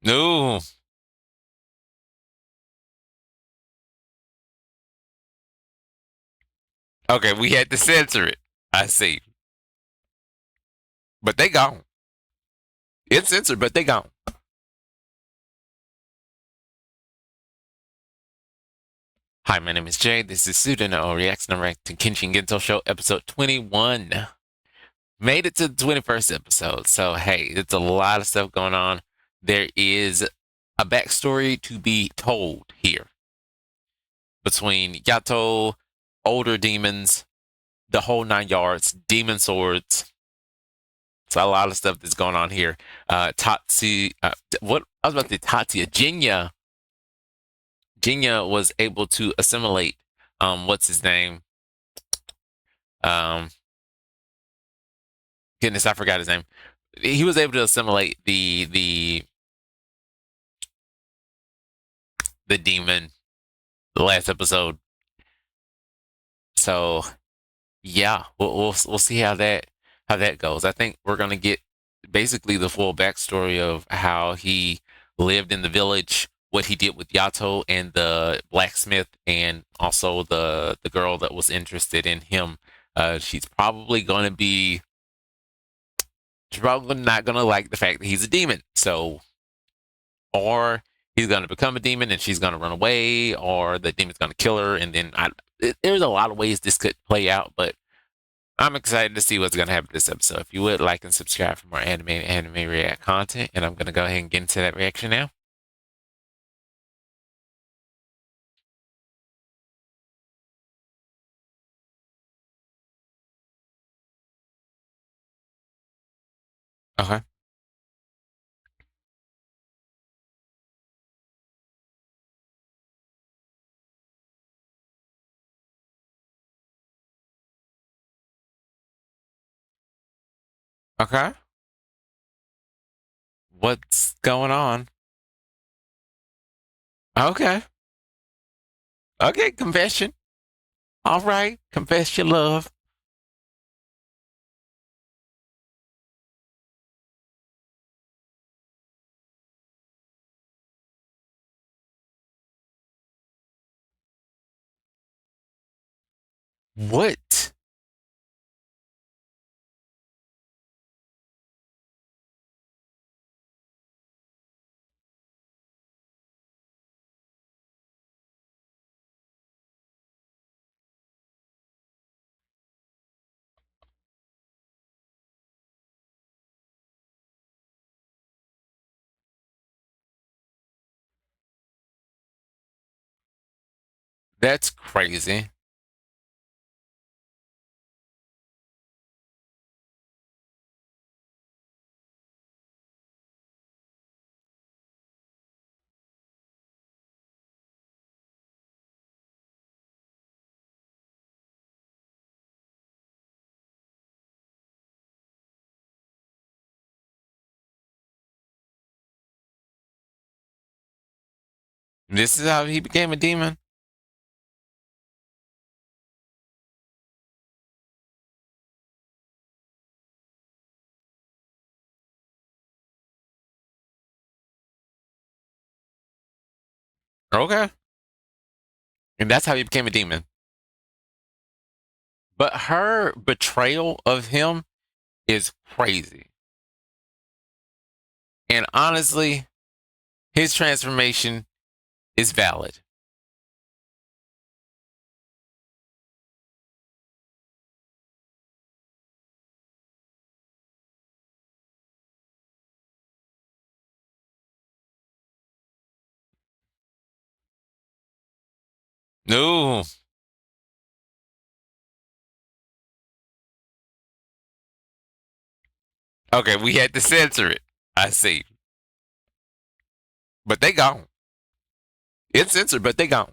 No. Okay, we had to censor it. I see. But they gone. It's censored, but they gone. Hi, my name is Jay. This is Sudanoo Reacts and React to Kijin Gentoushou episode 21. Made it to the 21st episode. So, hey, it's a lot of stuff going on. There is a backstory to be told here between Yato, older demons, the whole 9 yards, demon swords. So, a lot of stuff that's going on here. Tatsu, what I was about to say, Tatsuya, Jinya was able to assimilate, what's his name? Um, Goodness, I forgot his name. He was able to assimilate the demon the last episode. So yeah, we'll see how that goes. I think we're gonna get basically the full backstory of how he lived in the village, what he did with Yato and the blacksmith, and also the girl that was interested in him. She's probably gonna be. She's probably not gonna like the fact that he's a demon. So, or he's gonna become a demon and she's gonna run away, or the demon's gonna kill her, and then there's a lot of ways this could play out, but I'm excited to see what's going to happen this episode. If you would like and subscribe for more anime react content, and I'm going to go ahead and get into that reaction now. Okay. Okay. What's going on? Okay. Okay. Confession. All right. Confess your love. What? That's crazy. This is how he became a demon. Okay. And that's how he became a demon. But her betrayal of him is crazy. And honestly, his transformation is valid. No. Okay, we had to censor it. I see. But they gone. It's censored, but they gone.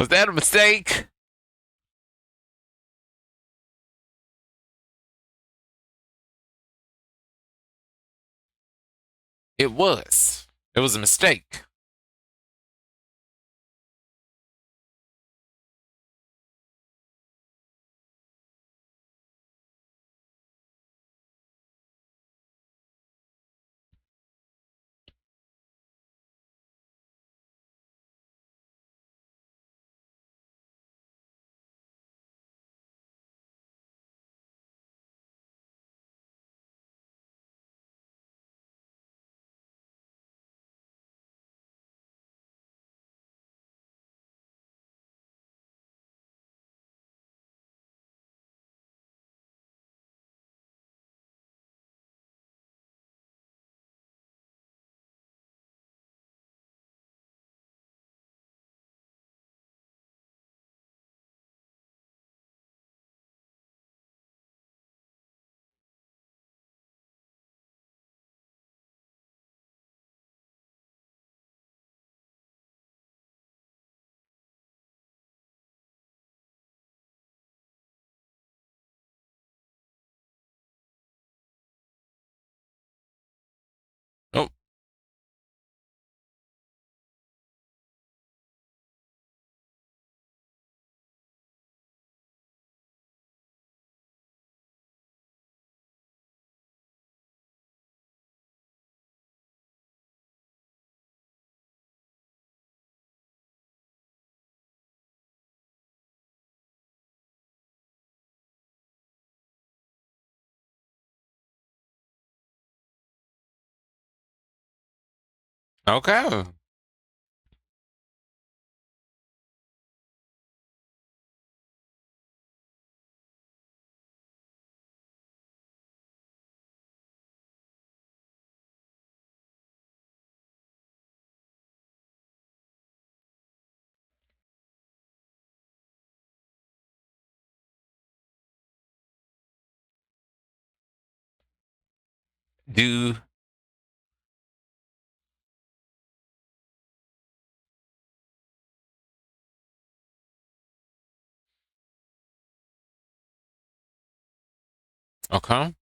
Was that a mistake? It was. It was a mistake. Oh, okay. Do okay.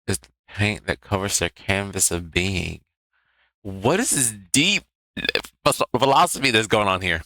Is the paint that covers their canvas of being. What is this deep philosophy that's going on here?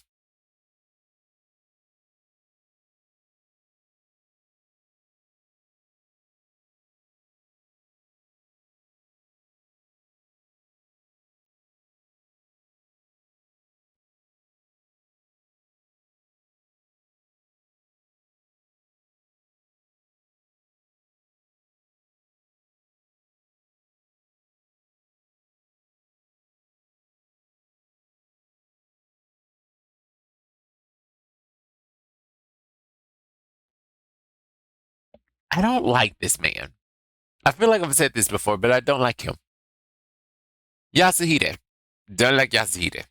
I don't like this man. I feel like I've said this before, but I don't like him. Yasuhide. Don't like Yasuhide.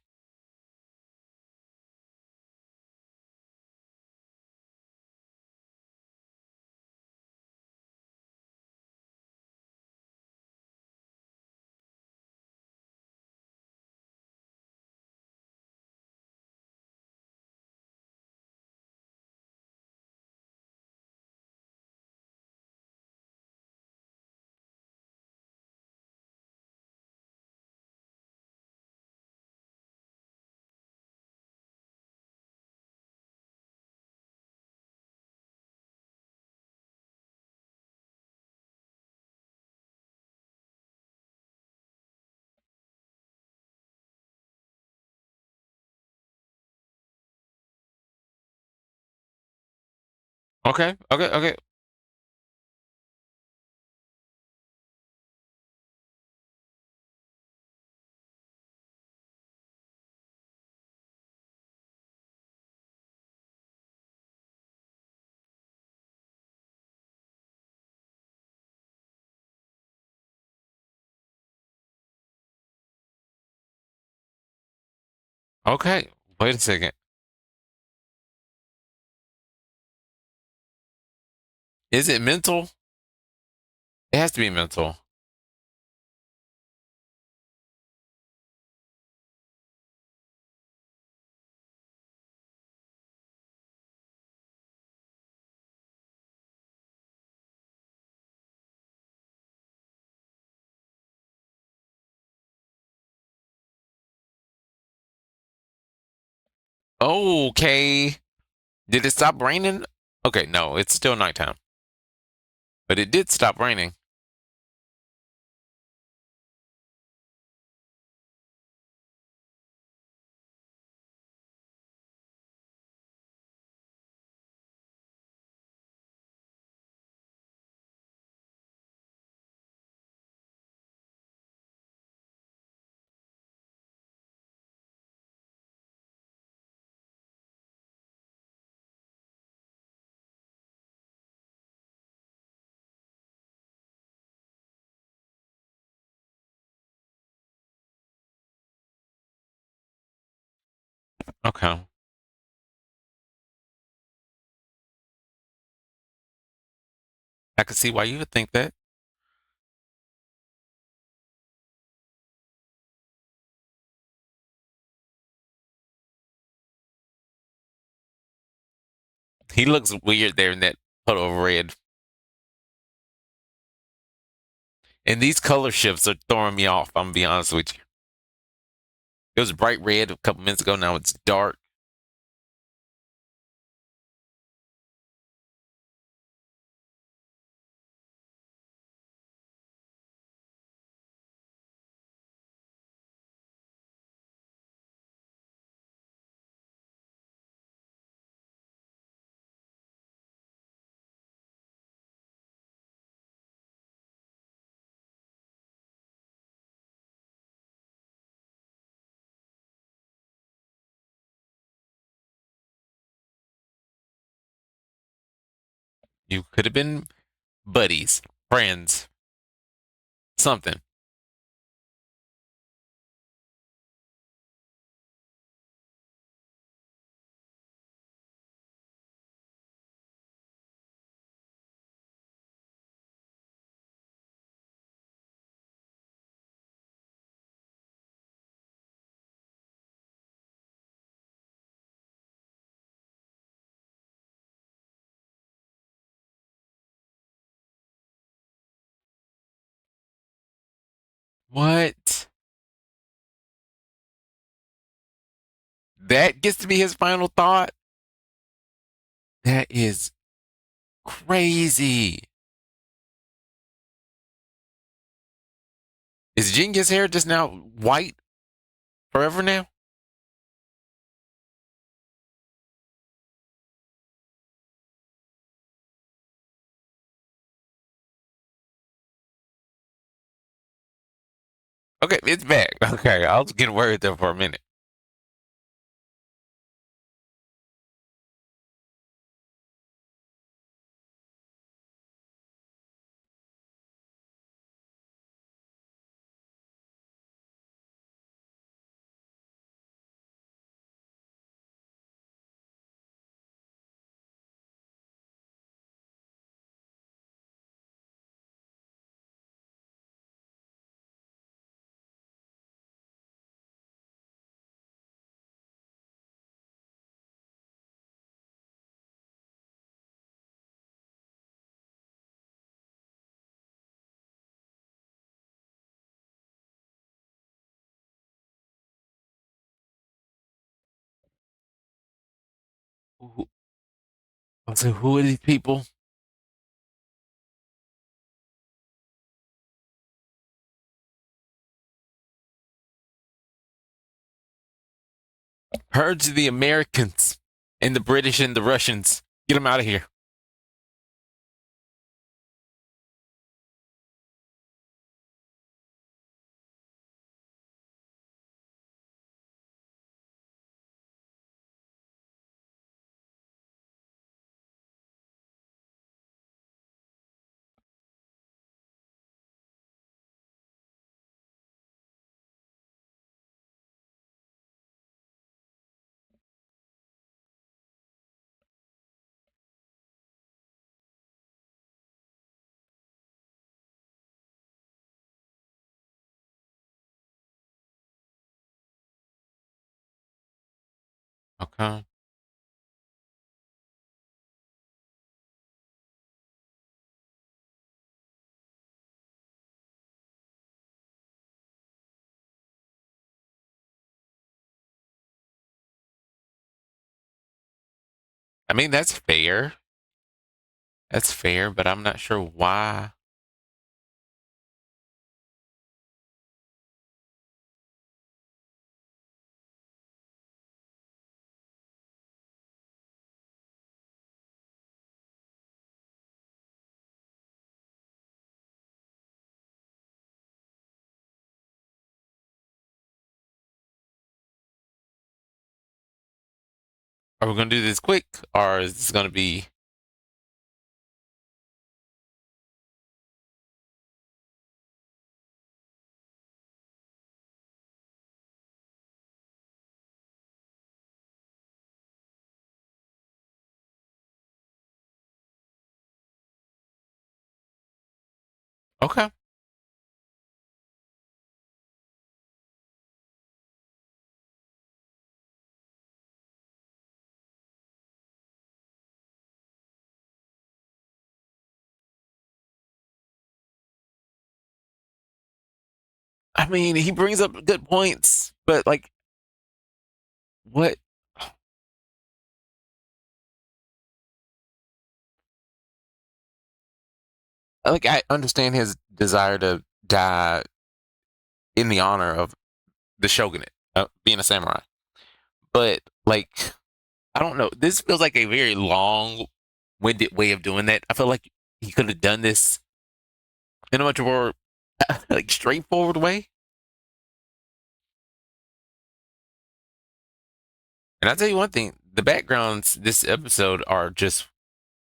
Okay, okay, okay, okay. Wait a second. Is it mental? It has to be mental. Okay. Did it stop raining? Okay, no, it's still nighttime. But it did stop raining. Okay. I can see why you would think that. He looks weird there in that puddle of red. And these color shifts are throwing me off, I'm gonna be honest with you. It was bright red a couple minutes ago, now it's dark. You could have been buddies, friends, something. What? That gets to be his final thought? That is crazy. Is Jinga's hair just now white forever now? Okay, it's back. Okay, I was getting worried there for a minute. Who, so who are these people? Purge the Americans and the British and the Russians. Get them out of here. Okay. I mean, that's fair. That's fair, but I'm not sure why. Are we gonna do this quick, or is this gonna be okay? I mean, he brings up good points, but like, what? Like, I understand his desire to die in the honor of the shogunate, being a samurai, but like, I don't know. This feels like a very long-winded way of doing that. I feel like he could have done this in a much more like straightforward way. And I'll tell you one thing: the backgrounds this episode are just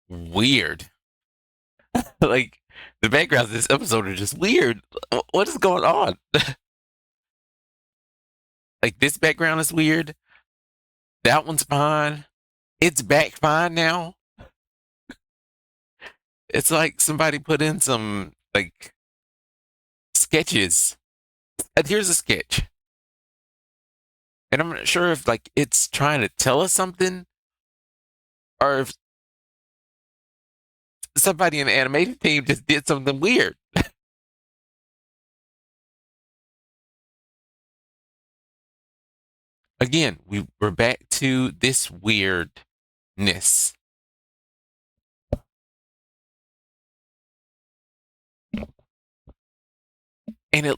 weird. Like the backgrounds of this episode are just weird. What is going on? Like this background is weird. That one's fine. It's back fine now. It's like somebody put in some like sketches. And here's a sketch. And I'm not sure if like it's trying to tell us something or if somebody in the animation team just did something weird. Again, we're back to this weirdness. And it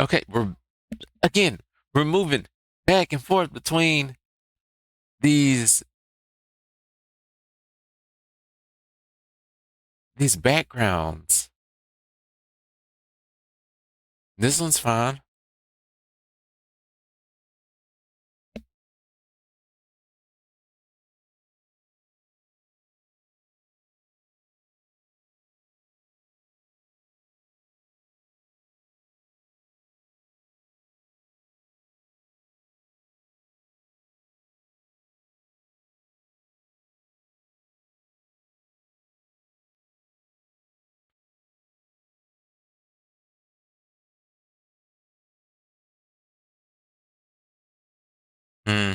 okay, we're moving back and forth between these these backgrounds. This one's fine. Hmm.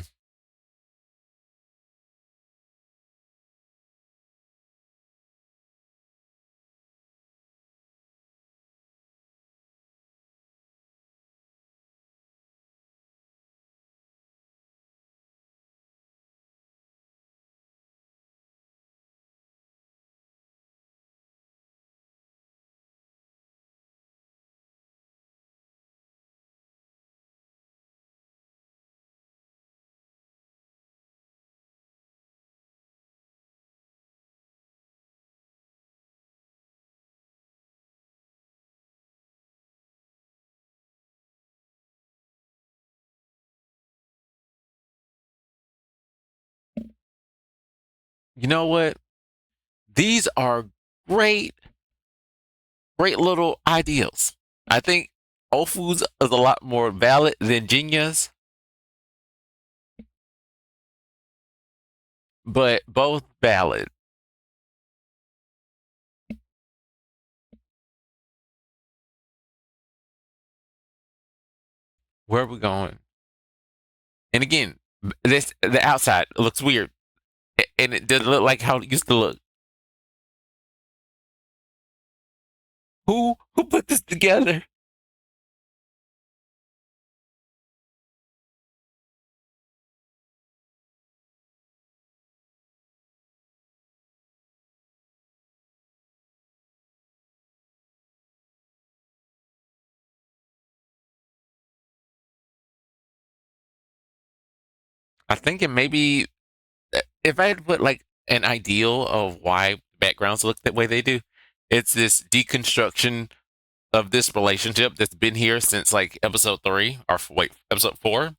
You know what? These are great, great little ideals. I think Ofu's is a lot more valid than Jinya's, but both valid. Where are we going? And again, this the outside looks weird, and it doesn't look like how it used to look. Who put this together? I think it maybe if I had put like an ideal of why backgrounds look that way they do, it's this deconstruction of this relationship that's been here since like episode three or wait, episode four.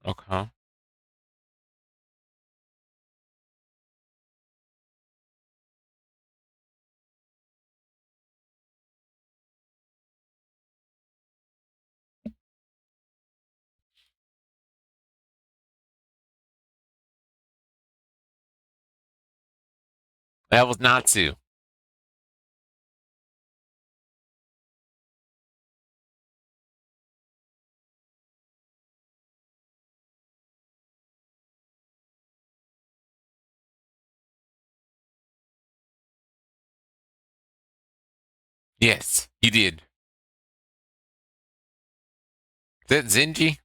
Okay. That was not to. Yes, you did. Is that Zenji?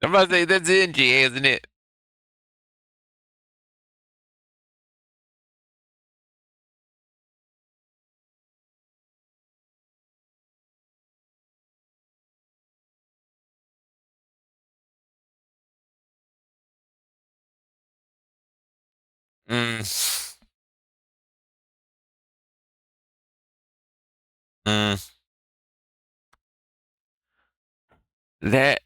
I'm about to say that's Zenji, isn't it? Mm, mm. That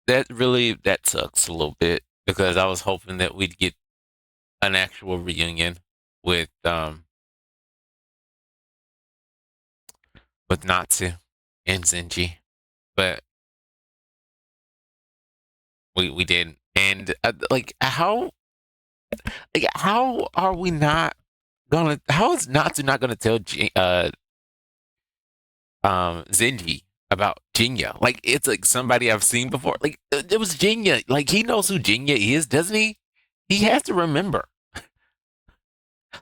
that really that sucks a little bit because I was hoping that we'd get an actual reunion with Natsu and Zenji, but we didn't. And how are we not gonna? How is Natsu not gonna tell Zenji about Jinya? Like it's like somebody I've seen before. Like it was Jinya. Like he knows who Jinya is, doesn't he? He has to remember.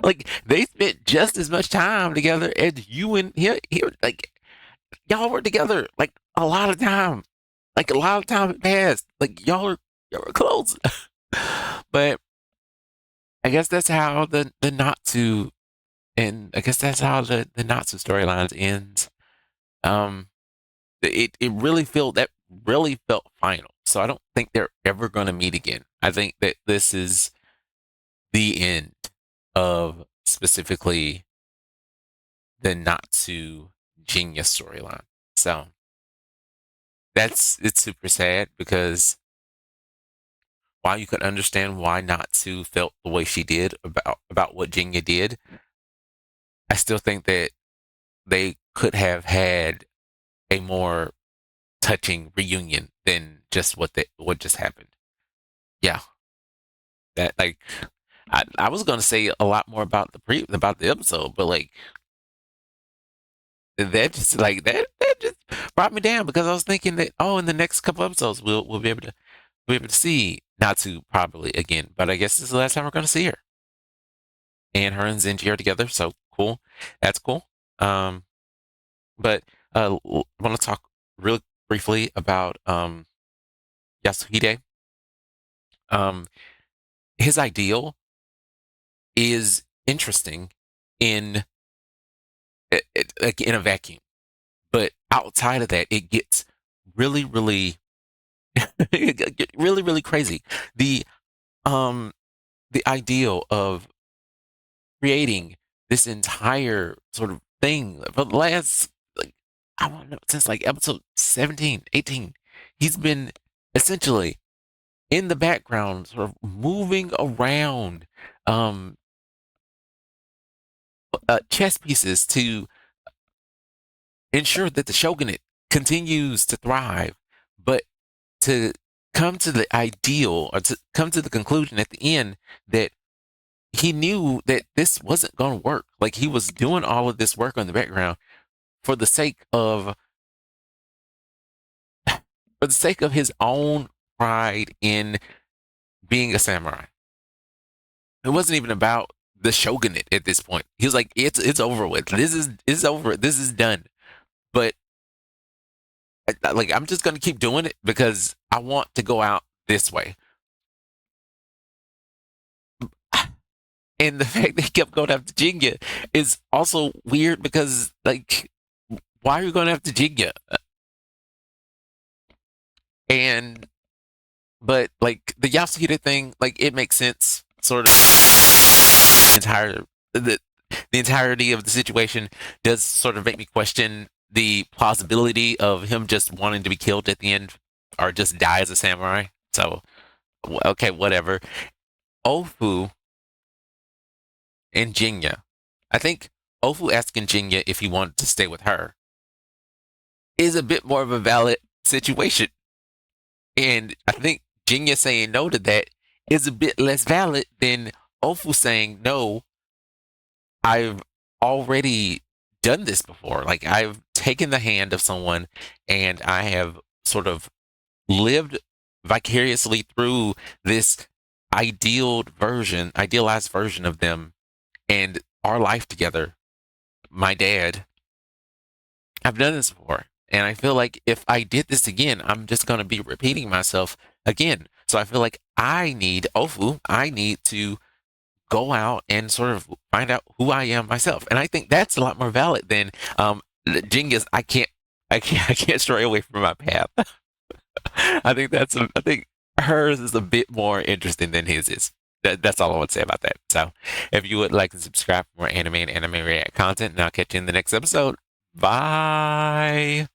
Like they spent just as much time together as you and here. Like y'all were together like a lot of time. Like a lot of time passed. Like y'all are close. But I guess that's how the Natsu and I guess that's how the Natsu storylines ends. Um, it really felt that really felt final. So I don't think they're ever going to meet again. I think that this is the end of specifically the Natsu genius storyline. So it's super sad because while you could understand why Natsu felt the way she did about what Jinya did, I still think that they could have had a more touching reunion than just what just happened. Yeah, that like I was gonna say a lot more about about the episode, but like that just brought me down because I was thinking that in the next couple episodes we'll be able to see Natsu probably again, but I guess this is the last time we're gonna see her. And her and Zenji are together, so cool. That's cool. Um, but I want to talk real briefly about Yasuhide. Um, his ideal is interesting in like in a vacuum, but outside of that, it gets really, really, really, really crazy. The um the ideal of creating this entire sort of thing for the last, like, I don't know, since like episode 17, 18, he's been essentially in the background, sort of moving around um chess pieces to ensure that the shogunate continues to thrive, but to come to the ideal, or to come to the conclusion at the end that he knew that this wasn't going to work. Like, he was doing all of this work on the background for the sake of his own pride in being a samurai. It wasn't even about the shogunate at this point. He was like, it's over with. This is over. This is done. But like, I'm just gonna keep doing it because I want to go out this way. And the fact that he kept going after Jinya is also weird because, like, why are you going after Jinya? And but like the Yasuhide thing, like, it makes sense. Sort of entire the the entirety of the situation does sort of make me question the plausibility of him just wanting to be killed at the end, or just die as a samurai. So, okay, whatever. Ofu and Jinya. I think Ofu asking Jinya if he wanted to stay with her is a bit more of a valid situation. And I think Jinya saying no to that is a bit less valid than Ofu saying, no, I've already done this before. Like, I've taken the hand of someone and I have sort of lived vicariously through this idealized version of them and our life together. My dad, I've done this before. And I feel like if I did this again, I'm just going to be repeating myself again. So I feel like I need to go out and sort of find out who I am myself. And I think that's a lot more valid than Jenga's I can't stray away from my path. I think hers is a bit more interesting than his is. That's all I want to say about that. So if you would like to subscribe for more anime and anime react content, and I'll catch you in the next episode. Bye.